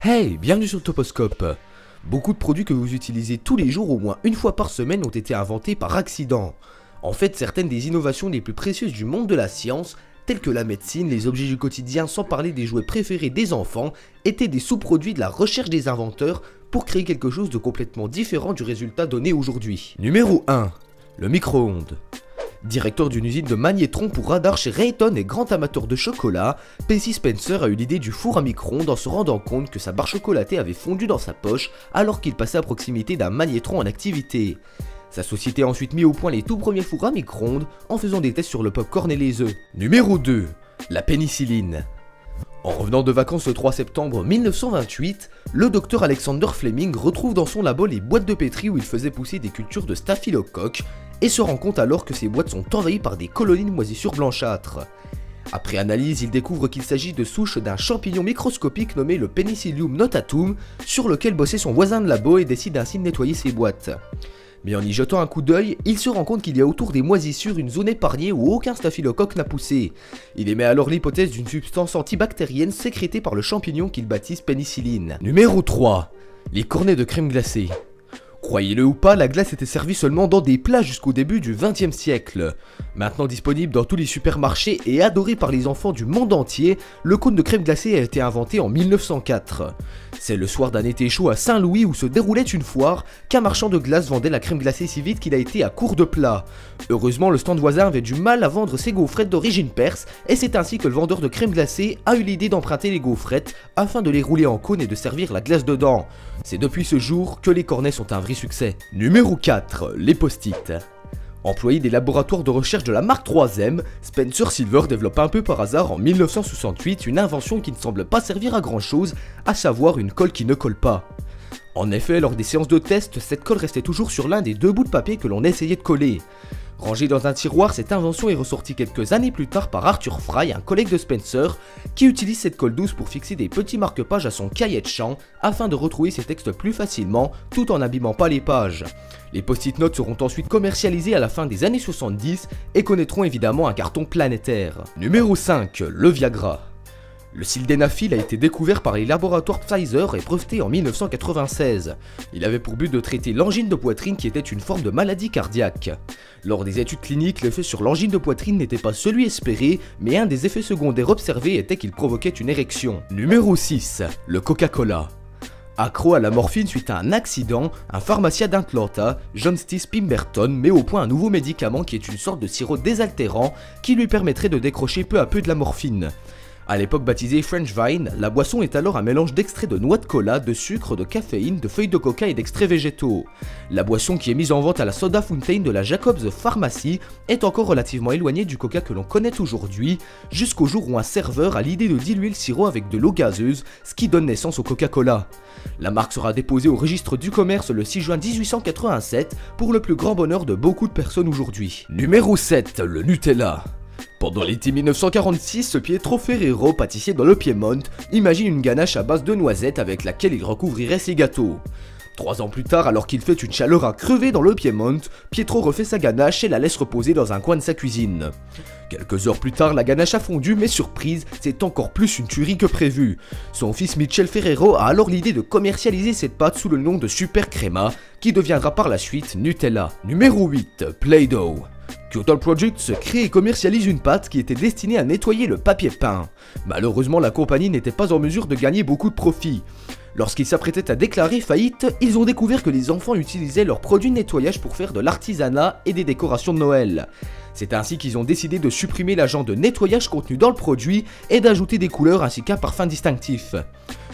Hey, bienvenue sur Toposcope. Beaucoup de produits que vous utilisez tous les jours au moins une fois par semaine ont été inventés par accident. En fait, certaines des innovations les plus précieuses du monde de la science, telles que la médecine, les objets du quotidien, sans parler des jouets préférés des enfants, étaient des sous-produits de la recherche des inventeurs pour créer quelque chose de complètement différent du résultat donné aujourd'hui. Numéro 1. Le micro-ondes. Directeur d'une usine de magnétrons pour radar chez Raytheon et grand amateur de chocolat, Percy Spencer a eu l'idée du four à micro-ondes en se rendant compte que sa barre chocolatée avait fondu dans sa poche alors qu'il passait à proximité d'un magnétron en activité. Sa société a ensuite mis au point les tout premiers fours à micro-ondes en faisant des tests sur le popcorn et les œufs. Numéro 2. La pénicilline. En revenant de vacances le 3 septembre 1928, le docteur Alexander Fleming retrouve dans son labo les boîtes de pétri où il faisait pousser des cultures de staphylocoque et se rend compte alors que ces boîtes sont envahies par des colonies de moisissures blanchâtres. Après analyse, il découvre qu'il s'agit de souches d'un champignon microscopique nommé le Penicillium notatum, sur lequel bossait son voisin de labo et décide ainsi de nettoyer ses boîtes. Mais en y jetant un coup d'œil, il se rend compte qu'il y a autour des moisissures une zone épargnée où aucun staphylocoque n'a poussé. Il émet alors l'hypothèse d'une substance antibactérienne sécrétée par le champignon qu'il baptise pénicilline. Numéro 3. Les cornets de crème glacée. Croyez-le ou pas, la glace était servie seulement dans des plats jusqu'au début du XXe siècle. Maintenant disponible dans tous les supermarchés et adoré par les enfants du monde entier, le cône de crème glacée a été inventé en 1904. C'est le soir d'un été chaud à Saint-Louis où se déroulait une foire qu'un marchand de glace vendait la crème glacée si vite qu'il a été à court de plats. Heureusement, le stand voisin avait du mal à vendre ses gaufrettes d'origine perse et c'est ainsi que le vendeur de crème glacée a eu l'idée d'emprunter les gaufrettes afin de les rouler en cône et de servir la glace dedans. C'est depuis ce jour que les cornets sont un vrai succès. Numéro 4. Les post-it. Employé des laboratoires de recherche de la marque 3M, Spencer Silver développe un peu par hasard en 1968 une invention qui ne semble pas servir à grand chose, à savoir une colle qui ne colle pas. En effet, lors des séances de test, cette colle restait toujours sur l'un des deux bouts de papier que l'on essayait de coller. Rangée dans un tiroir, cette invention est ressortie quelques années plus tard par Arthur Fry, un collègue de Spencer, qui utilise cette colle douce pour fixer des petits marque-pages à son cahier de chant afin de retrouver ses textes plus facilement tout en n'abîmant pas les pages. Les post-it notes seront ensuite commercialisés à la fin des années 70 et connaîtront évidemment un carton planétaire. Numéro 5. Le Viagra. Le sildenafil a été découvert par les laboratoires Pfizer et breveté en 1996. Il avait pour but de traiter l'angine de poitrine qui était une forme de maladie cardiaque. Lors des études cliniques, l'effet sur l'angine de poitrine n'était pas celui espéré, mais un des effets secondaires observés était qu'il provoquait une érection. Numéro 6. Le Coca-Cola. Accro à la morphine suite à un accident, un pharmacien d'Atlanta, John Stice Pemberton, met au point un nouveau médicament qui est une sorte de sirop désaltérant qui lui permettrait de décrocher peu à peu de la morphine. A l'époque baptisée French Vine, la boisson est alors un mélange d'extraits de noix de cola, de sucre, de caféine, de feuilles de coca et d'extraits végétaux. La boisson qui est mise en vente à la Soda Fountain de la Jacobs Pharmacy est encore relativement éloignée du coca que l'on connaît aujourd'hui, jusqu'au jour où un serveur a l'idée de diluer le sirop avec de l'eau gazeuse, ce qui donne naissance au Coca-Cola. La marque sera déposée au registre du commerce le 6 juin 1887 pour le plus grand bonheur de beaucoup de personnes aujourd'hui. Numéro 7. Le Nutella. Pendant l'été 1946, Pietro Ferrero, pâtissier dans le Piémont, imagine une ganache à base de noisettes avec laquelle il recouvrirait ses gâteaux. 3 ans plus tard, alors qu'il fait une chaleur à crever dans le Piémont, Pietro refait sa ganache et la laisse reposer dans un coin de sa cuisine. Quelques heures plus tard, la ganache a fondu, mais surprise, c'est encore plus une tuerie que prévu. Son fils Michel Ferrero a alors l'idée de commercialiser cette pâte sous le nom de Super Crema, qui deviendra par la suite Nutella. Numéro 8. Play-Doh. Kyoto Projects crée et commercialise une pâte qui était destinée à nettoyer le papier peint. Malheureusement, la compagnie n'était pas en mesure de gagner beaucoup de profit. Lorsqu'ils s'apprêtaient à déclarer faillite, ils ont découvert que les enfants utilisaient leurs produits de nettoyage pour faire de l'artisanat et des décorations de Noël. C'est ainsi qu'ils ont décidé de supprimer l'agent de nettoyage contenu dans le produit et d'ajouter des couleurs ainsi qu'un parfum distinctif.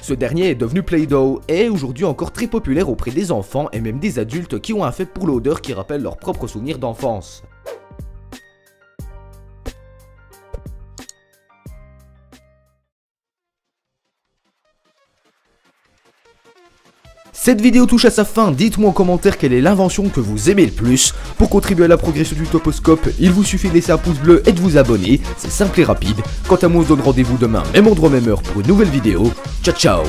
Ce dernier est devenu Play-Doh et est aujourd'hui encore très populaire auprès des enfants et même des adultes qui ont un fait pour l'odeur qui rappelle leurs propres souvenirs d'enfance. Cette vidéo touche à sa fin, dites-moi en commentaire quelle est l'invention que vous aimez le plus. Pour contribuer à la progression du Toposcope, il vous suffit de laisser un pouce bleu et de vous abonner, c'est simple et rapide. Quant à moi, on se donne rendez-vous demain, même endroit, même heure pour une nouvelle vidéo. Ciao ciao.